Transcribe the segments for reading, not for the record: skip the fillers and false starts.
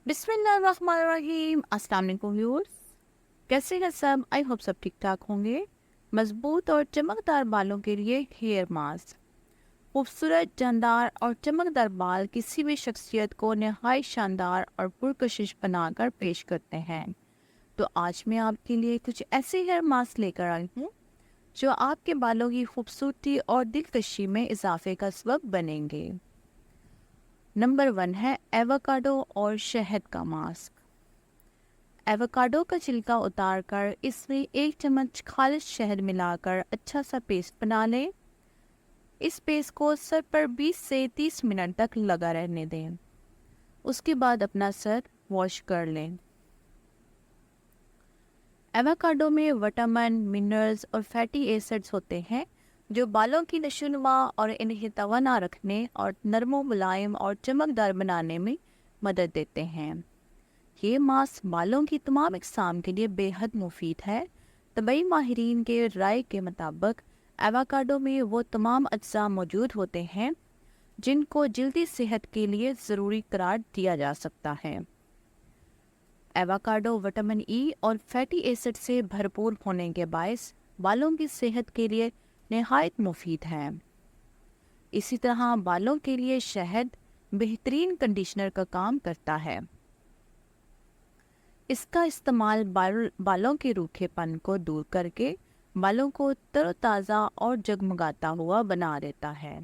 बिस्मिल्लाहिर्रहमानिर्रहीम। अस्सलाम वालेकुम व्यूअर्स, कैसे हैं सब? आई होप सब ठीक ठाक होंगे। मजबूत और चमकदार बालों के लिए हेयर मास्क। खूबसूरत, जानदार और चमकदार बाल किसी भी शख्सियत को नहायत शानदार और पुरकशिश बनाकर पेश करते हैं। तो आज मैं आपके लिए कुछ ऐसे हेयर मास्क लेकर आई हूँ जो आपके बालों की खूबसूरती और दिलकशी में इजाफे का सबब बनेंगे। नंबर 1 है एवोकाडो और शहद का मास्क। एवोकाडो का छिलका उतारकर इसमें 1 चम्मच खालिश शहद मिलाकर अच्छा सा पेस्ट बना लें। इस पेस्ट को सर पर 20 से 30 मिनट तक लगा रहने दें। उसके बाद अपना सर वॉश कर लें। एवोकाडो में विटामिन, मिनरल्स और फैटी एसिड्स होते हैं जो बालों की नशोनुमा और इन्हें तवाना रखने और नरम, मुलायम और चमकदार बनाने में मदद देते हैं। ये मास्क बालों की तमाम अक़साम के लिए बेहद मुफीद है। तबई माहिरीन के राय के मुताबिक एवोकाडो में वो तमाम अज्जा मौजूद होते हैं जिनको जल्दी सेहत के लिए ज़रूरी करार दिया जा सकता है। एवोकाडो विटामिन ई और फैटी एसिड से भरपूर होने के बायस बालों की सेहत के लिए नहायत मुफीद है। इसी तरह बालों के लिए शहद बेहतरीन कंडीशनर का काम करता है। इसका इस्तेमाल बालों के रूखेपन को दूर करके बालों को तरोताज़ा और जगमगाता हुआ बना देता है।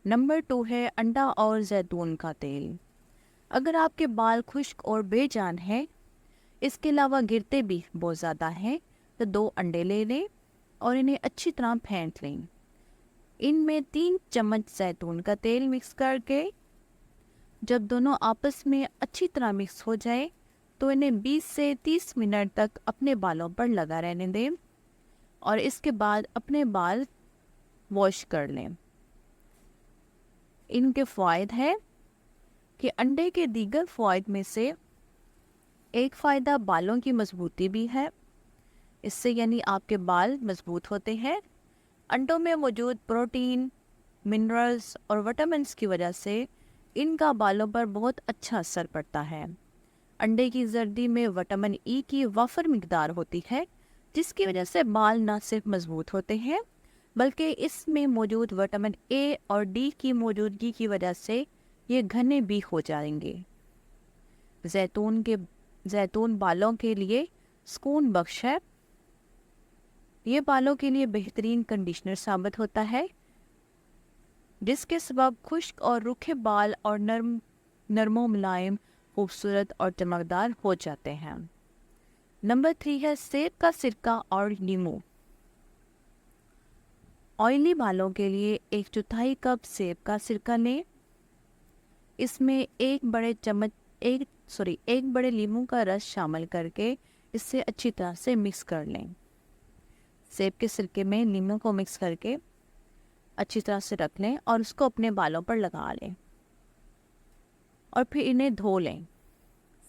नंबर 2 है अंडा और जैतून का तेल। अगर आपके बाल खुश्क और बेजान हैं, इसके अलावा गिरते भी बहुत ज़्यादा हैं, तो 2 अंडे ले लें और इन्हें अच्छी तरह फेंट लें। इनमें 3 चम्मच जैतून का तेल मिक्स करके जब दोनों आपस में अच्छी तरह मिक्स हो जाए तो इन्हें 20 से 30 मिनट तक अपने बालों पर लगा रहने दें और इसके बाद अपने बाल वॉश कर लें। इनके फ़ायदे हैं कि अंडे के दीगर फ़ायद में से एक फ़ायदा बालों की मजबूती भी है। इससे यानी आपके बाल मजबूत होते हैं। अंडों में मौजूद प्रोटीन, मिनरल्स और विटामिन्स की वजह से इनका बालों पर बहुत अच्छा असर पड़ता है। अंडे की जर्दी में विटामिन ई की वाफर मिकदार होती है जिसकी वजह से बाल न सिर्फ मजबूत होते हैं बल्कि इसमें मौजूद विटामिन ए और डी की मौजूदगी की वजह से ये घने भी हो जाएंगे। जैतून बालों के लिए सुकून बख्श है। ये बालों के लिए बेहतरीन कंडीशनर साबित होता है जिसके सबब खुश्क और रूखे बाल और नरमो मुलायम, खूबसूरत और चमकदार हो जाते हैं। नंबर 3 है सेब का सिरका और नींबू। ऑयली बालों के लिए 1/4 कप सेब का सिरका लें। इसमें एक बड़े नींबू का रस शामिल करके इससे अच्छी तरह से मिक्स कर लें। सेब के सिरके में नींबू को मिक्स करके अच्छी तरह से रख लें और उसको अपने बालों पर लगा लें और फिर इन्हें धो लें।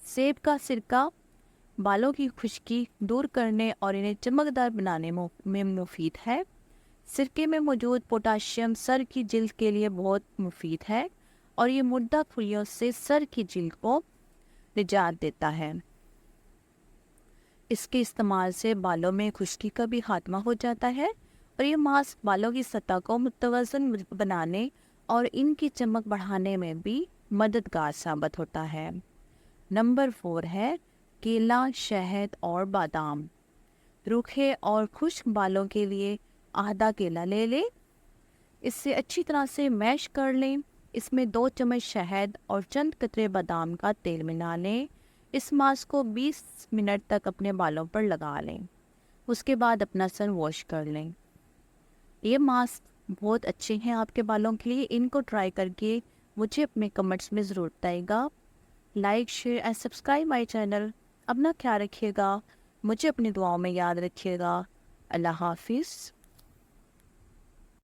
सेब का सिरका बालों की खुश्की दूर करने और इन्हें चमकदार बनाने में मुफीद है। सिरके में मौजूद पोटाशियम सर की जिल्द के लिए बहुत मुफीद है और ये मुर्दा खुलियों से सर की जिल्द को निजात देता है। इसके इस्तेमाल से बालों में खुश्की का भी खात्मा हो जाता है और ये मास्क बालों की सतह को मुतवज़न बनाने और इनकी चमक बढ़ाने में भी मददगार साबित होता है। नंबर 4 है केला, शहद और बादाम। रूखे और खुश्क बालों के लिए आधा केला ले लें। इससे अच्छी तरह से मैश कर लें। इसमें 2 चम्मच शहद और चंद कतरे बादाम का तेल मिला लें। इस मास्क को 20 मिनट तक अपने बालों पर लगा लें। उसके बाद अपना सर वॉश कर लें। ये मास्क बहुत अच्छे हैं आपके बालों के लिए। इनको ट्राई करके मुझे अपने कमेंट्स में ज़रूर बताइएगा। Like, share and subscribe my channel. अपना ख्याल रखिएगा, मुझे अपनी दुआओं में याद रखिएगा। अल्लाह हाफिज़।